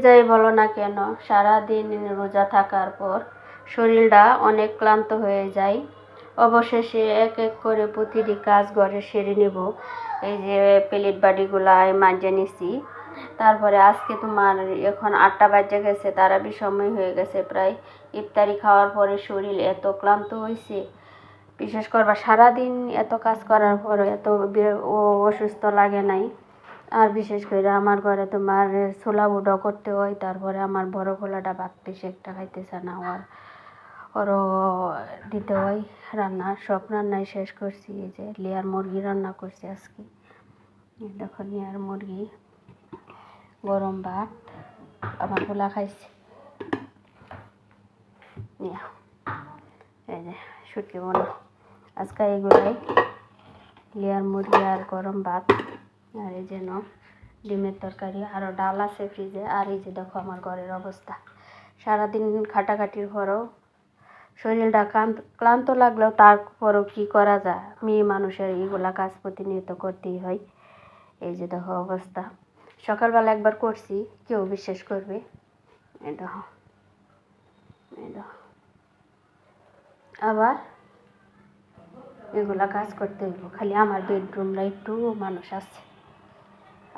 যাই বলো না কেন, সারাদিন রোজা থাকার পর শরীরটা অনেক ক্লান্ত হয়ে যায়। অবশেষে এক এক করে প্রতিটি কাজ ঘরে সেরে নেব। এই যে প্লেট বাটিগুলা মাঝে নিছি। তারপরে আজকে তোমার এখন 8টা বাজে গেছে, তারাবি সময় হয়ে গেছে প্রায়। ইফতারি খাওয়ার পরে শরীর এত ক্লান্ত হয়েছে, বিশেষ করে সারাদিন এত কাজ করার পর এত অসুস্থ লাগে নাই। আর বিশেষ করে আমার ঘরে তোমার ছোলা বুটো করতে হয়, তারপরে আমার বড় পোলাটা ভাত বেশি একটা খাইতেছে না, ওরও দিতে হয় রান্না। সব রান্নাই শেষ করছি। এই যে লেয়ার মুরগি রান্না করছি আজকে, দেখো লেয়ার মুরগি, গরম ভাত আমার পোলা খাইছে। এই যে শুটকি বোনা আজকে এগুলাই, লেয়ার মুরগি আর গরম ভাত, আর এই যেন ডিমের তরকারি, আরও ডাল আছে ফ্রিজে। আর এই যে দেখো আমার ঘরের অবস্থা, সারাদিন খাটাখাটির পরও শরীরটা ক্লান্ত লাগলেও তারপরও কি করা যায়, মেয়ে মানুষের এইগুলা কাজ প্রতিনিয়ত করতেই হয়। এই যে দেখো অবস্থা, সকালবেলা একবার করছি, কেউ বিশ্বাস করবে? এই দেখো, এই দেখো, আবার এগুলা কাজ করতে হইব। খালি আমার বেডরুমটা একটু মানুষ আছে,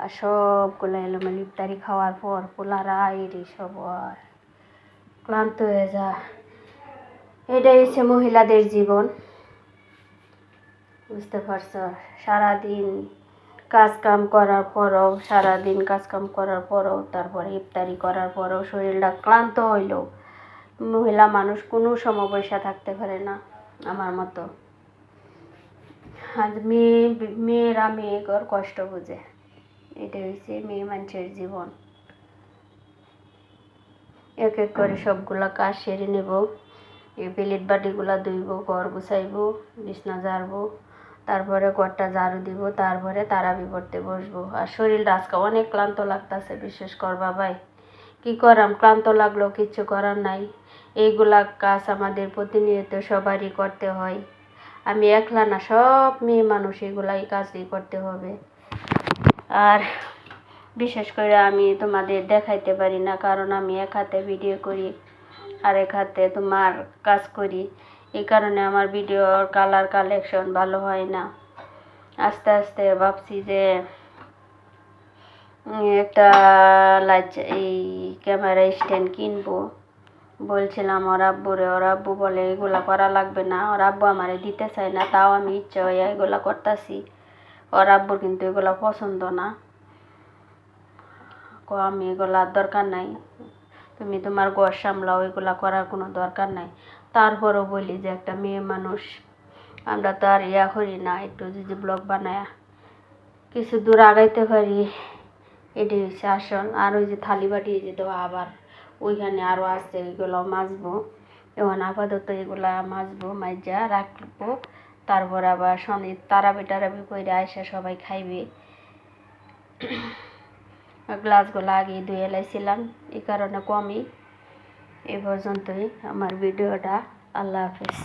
আর সবগুলো এলোমেলো। ইফতারি খাওয়ার পর পোলারা এটি সব ক্লান্ত হয়ে যায়। এটাই হচ্ছে মহিলাদের জীবন, বুঝতে পারছো? সারাদিন কাজকাম করার পরও তারপরে ইফতারি করার পরও শরীরটা ক্লান্ত হইলেও মহিলা মানুষ কোনো সময় বসে থাকতে পারে না আমার মতো। আজ মেয়েরা মেয়ের কষ্ট বুঝে, এটা হচ্ছে মেয়ে মানুষের জীবন। এক এক করে সবগুলা কাজ সেরে নেব। এই প্লেট বাটিগুলা ধুইব, ঘর গুছাইব, বিছনা ঝাড়বো, তারপরে ঘরটা ঝাড়ু দিব, তারপরে তারাবি পড়তে বসবো। আর শরীরটা আজকে অনেক ক্লান্ত লাগতেছে, বিশ্বাস করবা ভাই। কি করাম, ক্লান্ত লাগলেও কিচ্ছু করার নাই। এইগুলা কাজ আমাদের প্রতিনিয়ত সবারই করতে হয়। আমি একলা না, সব মেয়ে মানুষ এগুলাই কাজই করতে হবে। আর বিশেষ করে আমি তোমাদের দেখাইতে পারি না, কারণ আমি এক হাতে ভিডিও করি আর এক হাতে তোমার কাজ করি। এই কারণে আমার ভিডিওর কালার কালেকশন ভালো হয় না। আস্তে আস্তে ভাবছি যে একটা এই ক্যামেরা স্ট্যান্ড কিনবো। বলছিলাম ওর আব্বুরে, ওর আব্বু বলে এগুলা করা লাগবে না, ওর আব্বু আমারে দিতে চায় না, তাও আমি ইচ্ছা হইয়া এগুলা করতেছি। ওর আব্বুর কিন্তু এগুলা পছন্দ না, আমি এগুলার দরকার নাই, তুমি তোমার ঘর সামলাও, এগুলা করার কোনো দরকার নাই। তারপরও বলি যে একটা মেয়ে মানুষ, আমরা তো আর করি না, একটু যদি ব্লগ বানায় কিছু দূর আগাইতে পারি, এটাই হচ্ছে আসল। আর ওই যে থালি বাটি যে দেওয়া, আবার ওইখানে আরও আছে, এগুলো মাজবো। এখন আপাতত এগুলা মাজবো, মাজা রাখবো, তারপর আবার সন্ধ্যে তারাবি করে আইসা সবাই খাইবে। গ্লাসগুলো আগে ধুয়ে লাইছিলাম, এই কারণে কমই। এ পর্যন্তই আমার ভিডিওটা। আল্লাহ হাফেজ।